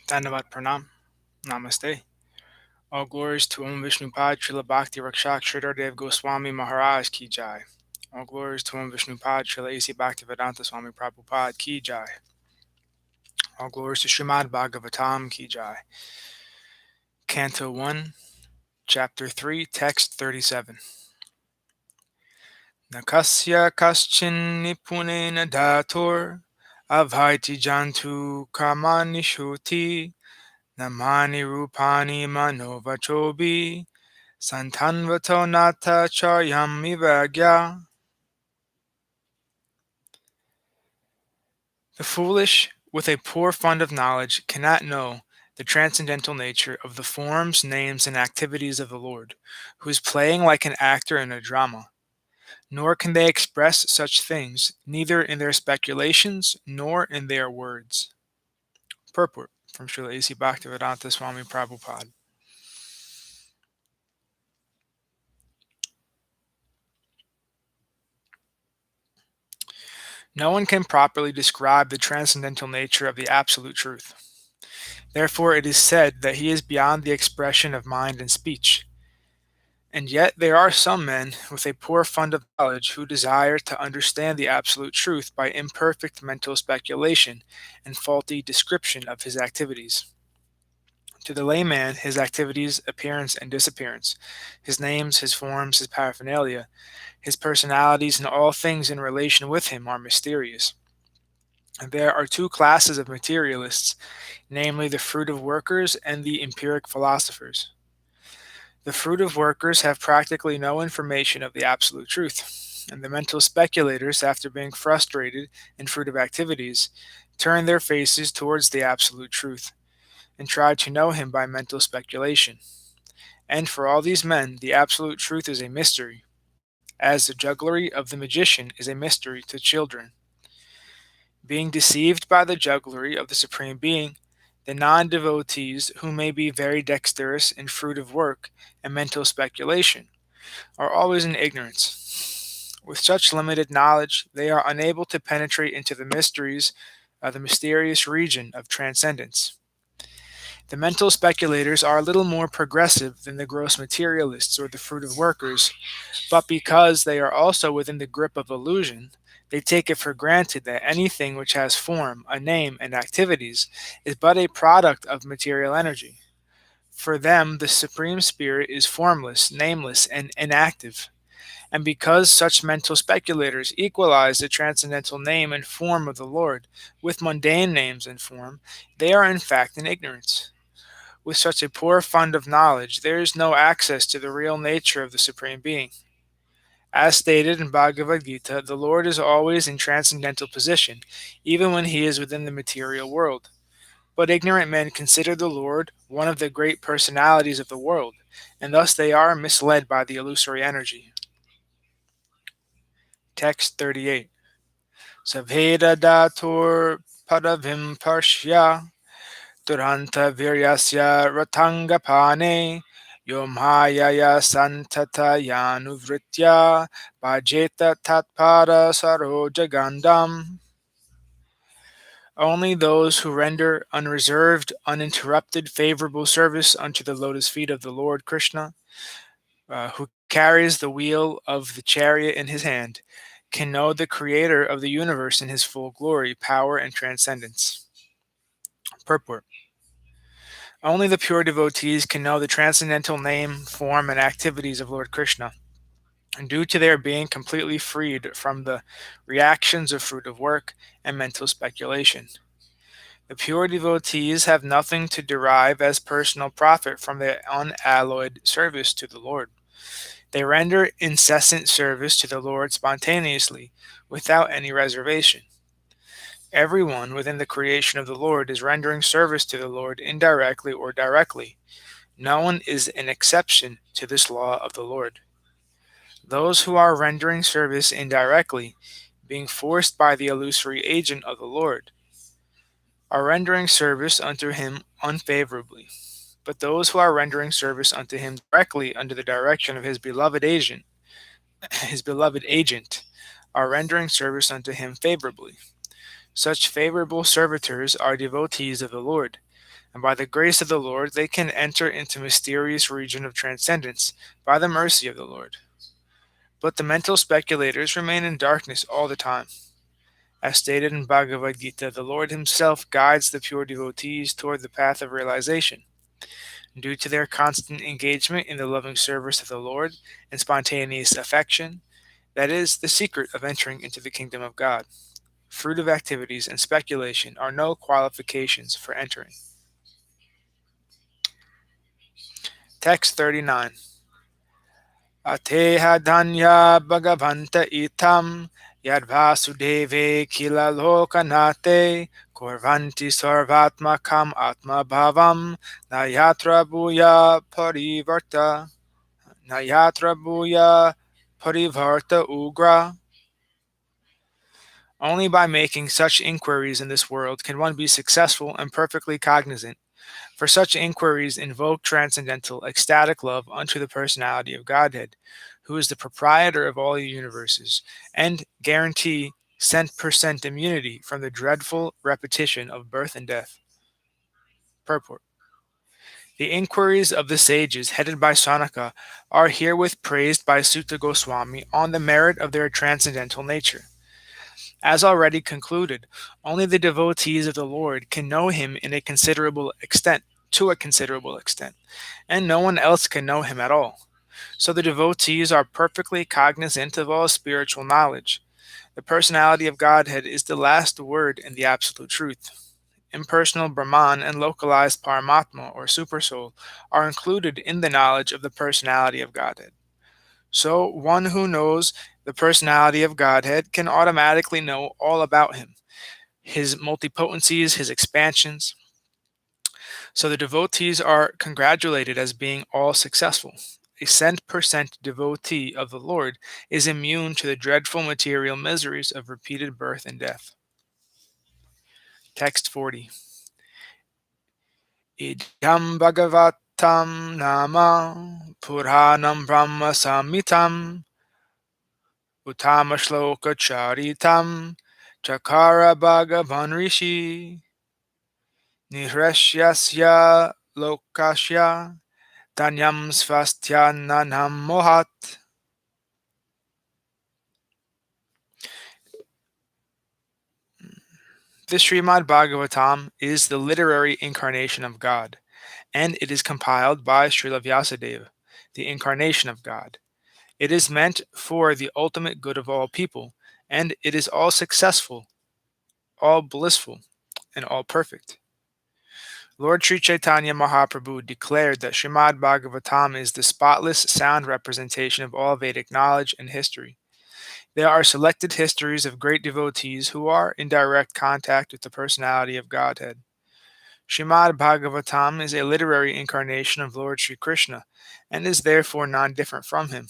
Dhanavat Pranam. Namaste. All glories to Om Vishnu Pad Srila Bhakti Rakshak Sridhar Dev Goswami Maharaj Ki Jai. All glories to Om Vishnu Pad Srila A.C. Bhaktivedanta Swami Prabhupada Ki Jai. All glories to Śrīmad-Bhāgavatam Ki Jai. Canto 1, Chapter 3, Text 37. Nakasya kaschin nipunena datur avhaiti jantu kamani shuti namani rupani manovachobi santanvato nata charyam vivagya. The foolish, with a poor fund of knowledge, cannot know the transcendental nature of the forms, names, and activities of the Lord, who is playing like an actor in a drama. Nor can they express such things, neither in their speculations nor in their words. Purport from Srila A.C. Bhaktivedanta Swami Prabhupada. No one can properly describe the transcendental nature of the Absolute Truth. Therefore, it is said that he is beyond the expression of mind and speech. And yet there are some men with a poor fund of knowledge who desire to understand the Absolute Truth by imperfect mental speculation and faulty description of his activities. To the layman, his activities, appearance, and disappearance, his names, his forms, his paraphernalia, his personalities, and all things in relation with him are mysterious. And there are two classes of materialists, namely the fruitive workers and the empiric philosophers. The fruitive workers have practically no information of the Absolute Truth, and the mental speculators, after being frustrated in fruitive activities, turn their faces towards the Absolute Truth, and try to know him by mental speculation. And for all these men, the Absolute Truth is a mystery, as the jugglery of the magician is a mystery to children. Being deceived by the jugglery of the Supreme Being, the non-devotees, who may be very dexterous in fruitive work and mental speculation, are always in ignorance. With such limited knowledge, they are unable to penetrate into the mysteries of the mysterious region of transcendence. The mental speculators are a little more progressive than the gross materialists or the fruitive workers, but because they are also within the grip of illusion, they take it for granted that anything which has form, a name, and activities is but a product of material energy. For them, the Supreme Spirit is formless, nameless, and inactive. And because such mental speculators equalize the transcendental name and form of the Lord with mundane names and form, they are in fact in ignorance. With such a poor fund of knowledge, there is no access to the real nature of the Supreme Being. As stated in Bhagavad Gita, the Lord is always in transcendental position, even when he is within the material world. But ignorant men consider the Lord one of the great personalities of the world, and thus they are misled by the illusory energy. Text 38. Saveda datur padavim parshya duranta viryasya ratangapane yomhayaya santata yanuvritya bhajeta tatpada sarojagandam. Only those who render unreserved, uninterrupted, favorable service unto the lotus feet of the Lord Krishna, who carries the wheel of the chariot in his hand, can know the Creator of the universe in his full glory, power, and transcendence. Purport. Only the pure devotees can know the transcendental name, form, and activities of Lord Krishna, and due to their being completely freed from the reactions of fruitive work and mental speculation. The pure devotees have nothing to derive as personal profit from their unalloyed service to the Lord. They render incessant service to the Lord spontaneously, without any reservation. Everyone within the creation of the Lord is rendering service to the Lord indirectly or directly. No one is an exception to this law of the Lord. Those who are rendering service indirectly, being forced by the illusory agent of the Lord, are rendering service unto him unfavorably. But those who are rendering service unto him directly under the direction of his beloved agent, are rendering service unto him favorably. Such favorable servitors are devotees of the Lord, and by the grace of the Lord they can enter into mysterious region of transcendence by the mercy of the Lord. But the mental speculators remain in darkness all the time. As stated in Bhagavad Gita, the Lord himself guides the pure devotees toward the path of realization. Due to their constant engagement in the loving service of the Lord and spontaneous affection, that is the secret of entering into the kingdom of God. Fruitive activities and speculation are no qualifications for entering. Text 39. Ateha dhanya bhagavanta itam yadvasudeve kila lokanate korvanti sarvatmakam atma bhavam nayatra bhuya parivarta ugra. Only by making such inquiries in this world can one be successful and perfectly cognizant, for such inquiries invoke transcendental, ecstatic love unto the personality of Godhead, who is the proprietor of all the universes, and guarantee cent% immunity from the dreadful repetition of birth and death. Purport. The inquiries of the sages, headed by Sanaka, are herewith praised by Sutta Goswami on the merit of their transcendental nature. As already concluded, only the devotees of the Lord can know him to a considerable extent, and no one else can know him at all. So the devotees are perfectly cognizant of all spiritual knowledge. The personality of Godhead is the last word in the absolute truth. Impersonal Brahman and localized Paramatma or Supersoul are included in the knowledge of the personality of Godhead. So one who knows the personality of Godhead can automatically know all about him, his multipotencies, his expansions. So the devotees are congratulated as being all successful. A cent% devotee of the Lord is immune to the dreadful material miseries of repeated birth and death. Text 40. Idam Bhagavatam nama Puranam Brahma Samhitam Uttama Shloka Charitam Chakara Bhagavan Rishi Nihreshyasya Lokasya Danyam Svastyananam Mohat. The Śrīmad-Bhāgavatam is the literary incarnation of God, and it is compiled by Srila Vyasadeva, the incarnation of God. It is meant for the ultimate good of all people, and it is all successful, all blissful, and all perfect. Lord Sri Chaitanya Mahaprabhu declared that Śrīmad-Bhāgavatam is the spotless, sound representation of all Vedic knowledge and history. There are selected histories of great devotees who are in direct contact with the personality of Godhead. Śrīmad-Bhāgavatam is a literary incarnation of Lord Sri Krishna, and is therefore non-different from him.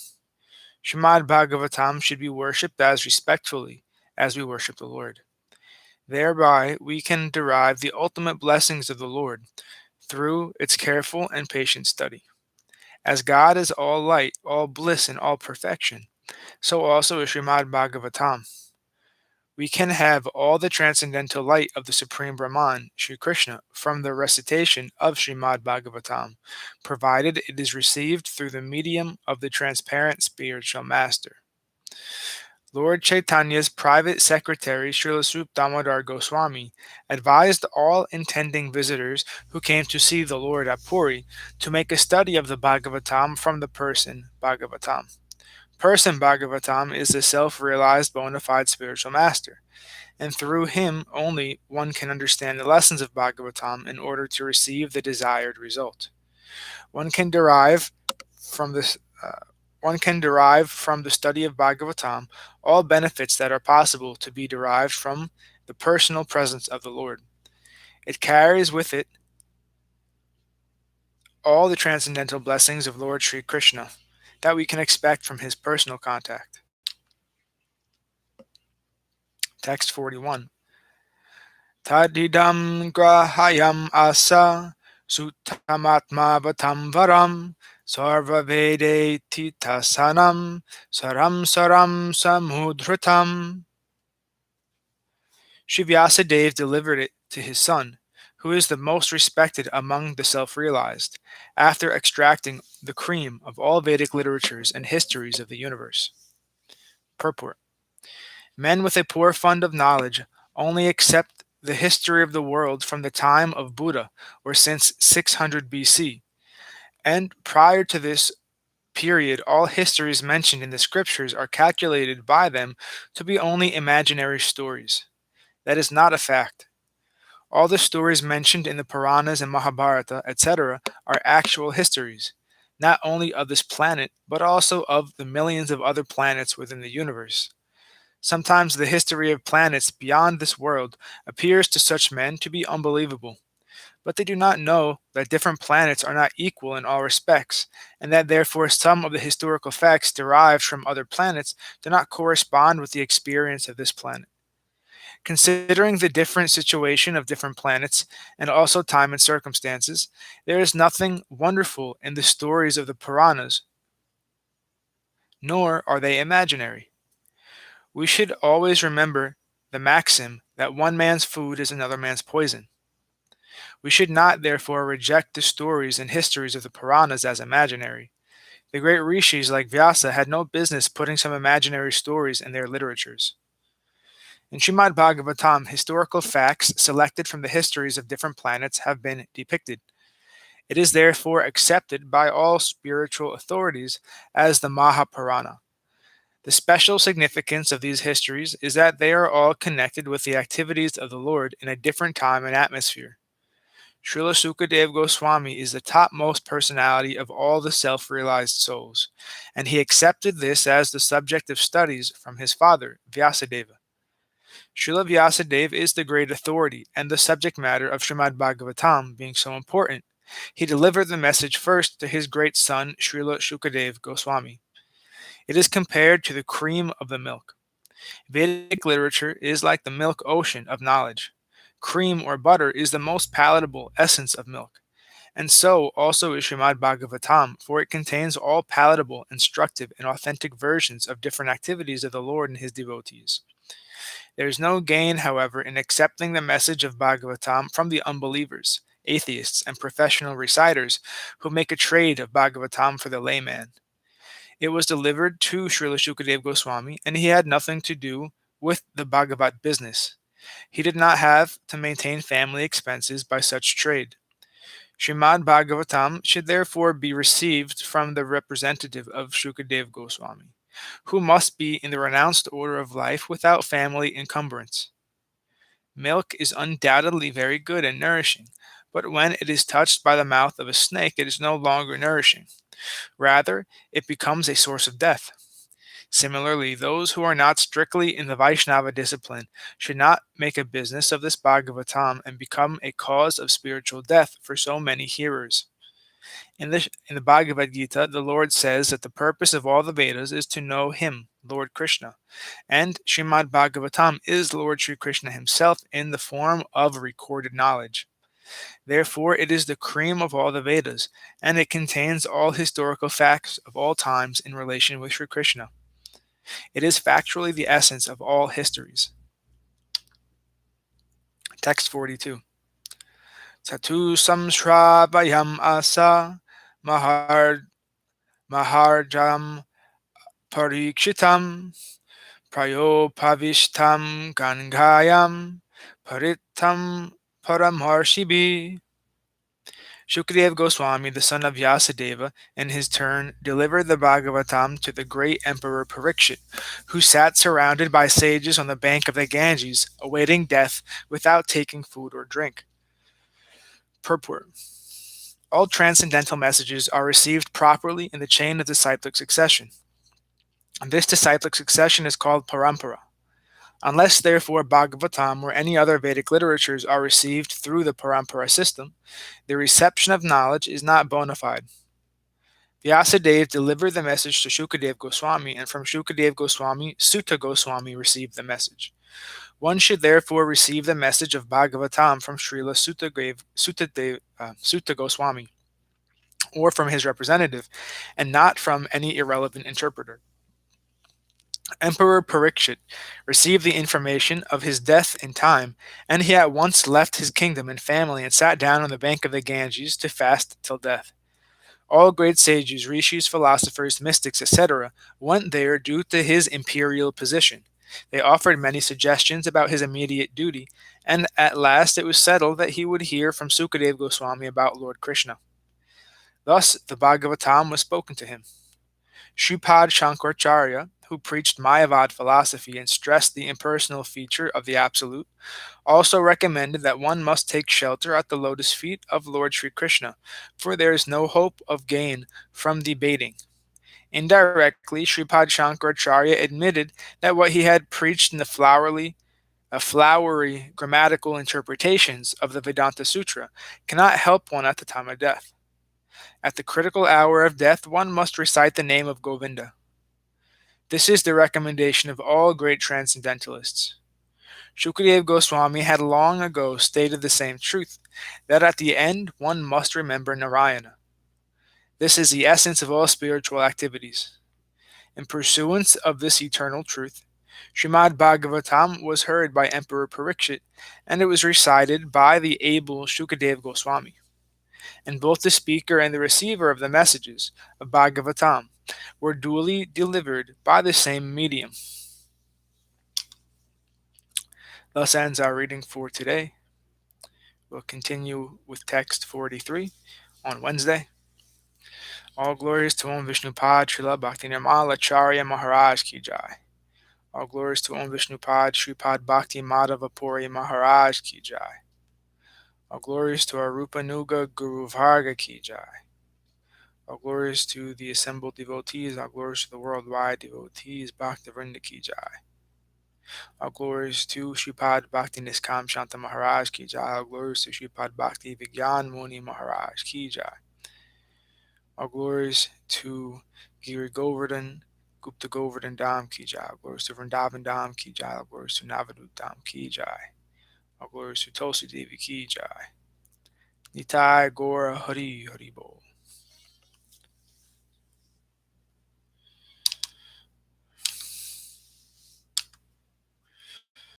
Śrīmad-Bhāgavatam should be worshipped as respectfully as we worship the Lord. Thereby we can derive the ultimate blessings of the Lord through its careful and patient study. As God is all light, all bliss, and all perfection, so also is Śrīmad-Bhāgavatam. We can have all the transcendental light of the Supreme Brahman, Sri Krishna, from the recitation of Śrīmad-Bhāgavatam, provided it is received through the medium of the transparent spiritual master. Lord Chaitanya's private secretary, Srila Srup Damodar Goswami, advised all intending visitors who came to see the Lord at Puri to make a study of the Bhagavatam from the person Bhagavatam. Person Bhagavatam is the self-realized bona fide spiritual master, and through him only one can understand the lessons of Bhagavatam in order to receive the desired result. One can derive from the study of Bhagavatam all benefits that are possible to be derived from the personal presence of the Lord. It carries with it all the transcendental blessings of Lord Sri Krishna that we can expect from his personal contact. Text 41. Tadidam grahayam asa sutamatma vatam varam sarva vede titasanam saram samudhritam. Sri Vyasadeva delivered it to his son, who is the most respected among the self-realized, after extracting the cream of all Vedic literatures and histories of the universe. Purport. Men with a poor fund of knowledge only accept the history of the world from the time of Buddha, or since 600 BC, and prior to this period all histories mentioned in the scriptures are calculated by them to be only imaginary stories. That is not a fact. All the stories mentioned in the Puranas and Mahabharata, etc., are actual histories, not only of this planet, but also of the millions of other planets within the universe. Sometimes the history of planets beyond this world appears to such men to be unbelievable, but they do not know that different planets are not equal in all respects, and that therefore some of the historical facts derived from other planets do not correspond with the experience of this planet. Considering the different situation of different planets, and also time and circumstances, there is nothing wonderful in the stories of the Puranas, nor are they imaginary. We should always remember the maxim that one man's food is another man's poison. We should not, therefore, reject the stories and histories of the Puranas as imaginary. The great rishis like Vyasa had no business putting some imaginary stories in their literatures. In Śrīmad-Bhāgavatam, historical facts selected from the histories of different planets have been depicted. It is therefore accepted by all spiritual authorities as the Mahapurana. The special significance of these histories is that they are all connected with the activities of the Lord in a different time and atmosphere. Srila Sukadeva Goswami is the topmost personality of all the self-realized souls, and he accepted this as the subject of studies from his father, Vyasadeva. Srila Vyasadeva is the great authority, and the subject matter of Śrīmad-Bhāgavatam being so important, he delivered the message first to his great son, Srila Sukadeva Goswami. It is compared to the cream of the milk. Vedic literature is like the milk ocean of knowledge. Cream or butter is the most palatable essence of milk. And so also is Śrīmad-Bhāgavatam, for it contains all palatable, instructive, and authentic versions of different activities of the Lord and his devotees. There is no gain, however, in accepting the message of Bhagavatam from the unbelievers, atheists, and professional reciters who make a trade of Bhagavatam for the layman. It was delivered to Srila Sukadeva Goswami, and he had nothing to do with the Bhagavat business. He did not have to maintain family expenses by such trade. Śrīmad-Bhāgavatam should therefore be received from the representative of Sukadeva Goswami, who must be in the renounced order of life without family encumbrance. Milk is undoubtedly very good and nourishing, but when it is touched by the mouth of a snake, it is no longer nourishing. Rather, it becomes a source of death. Similarly, those who are not strictly in the Vaishnava discipline should not make a business of this Bhagavatam and become a cause of spiritual death for so many hearers. In the Bhagavad Gita, the Lord says that the purpose of all the Vedas is to know Him, Lord Krishna, and Śrīmad-Bhāgavatam is Lord Sri Krishna himself in the form of recorded knowledge. Therefore, it is the cream of all the Vedas, and it contains all historical facts of all times in relation with Sri Krishna. It is factually the essence of all histories. Text 42. Satu samshravayam asa maharjam parikshitam prayopavishtam gangayam paritam paramharshibi. Shukadeva Goswami, the son of Vyasadeva, in his turn, delivered the Bhagavatam to the great Emperor Parikshit, who sat surrounded by sages on the bank of the Ganges, awaiting death without taking food or drink. Purport. All transcendental messages are received properly in the chain of disciplic succession. This disciplic succession is called parampara. Unless, therefore, Bhagavatam or any other Vedic literatures are received through the parampara system, the reception of knowledge is not bona fide. Vyasadeva delivered the message to Shukadeva Goswami, and from Shukadeva Goswami, Sutta Goswami received the message. One should therefore receive the message of Bhagavatam from Srila Sutta Goswami, or from his representative, and not from any irrelevant interpreter. Emperor Parikshit received the information of his death in time, and he at once left his kingdom and family and sat down on the bank of the Ganges to fast till death. All great sages, rishis, philosophers, mystics, etc., went there due to his imperial position. They offered many suggestions about his immediate duty, and at last it was settled that he would hear from Sukadeva Goswami about Lord Krishna. Thus, the Bhagavatam was spoken to him. Shripad Shankaracharya, who preached Mayavad philosophy and stressed the impersonal feature of the Absolute, also recommended that one must take shelter at the lotus feet of Lord Sri Krishna, for there is no hope of gain from debating. Indirectly, Sripad Shankaracharya admitted that what he had preached in the flowery grammatical interpretations of the Vedanta Sutra cannot help one at the time of death. At the critical hour of death, one must recite the name of Govinda. This is the recommendation of all great transcendentalists. Shukadeva Goswami had long ago stated the same truth, that at the end one must remember Narayana. This is the essence of all spiritual activities. In pursuance of this eternal truth, Śrīmad-Bhāgavatam was heard by Emperor Parikshit, and it was recited by the able Shukadeva Goswami. And both the speaker and the receiver of the messages of Bhagavatam were duly delivered by the same medium. Thus ends our reading for today. We'll continue with text 43 on Wednesday. All glories to Om Vishnupad Srila Bhakti Nirmala Acharya Maharaj Ki Jai. All glories to Om Vishnupad Shripad Bhakti Madhava Puri Maharaj Ki Jai. All glories to our Rupa Nuga Guru Varga Ki Jai. All glories to the assembled devotees. All glories to the worldwide devotees. Bhakti Vrinda Ki Jai. All glories to Shripad Bhakti Niskam Shanta Maharaj Ki Jai. All glories to Shripad Bhakti Vigyan Muni Maharaj Ki Jai. All glories to Giri Govardhan, Gupta Govardhan Dham Ki Jai. All glories to Vrindavan Dham Ki Jai. All glories to Navadut Dham Ki Jai. All glories to Tulsi Devi Ki Jai. Nitai Gora Hari Hari Bol.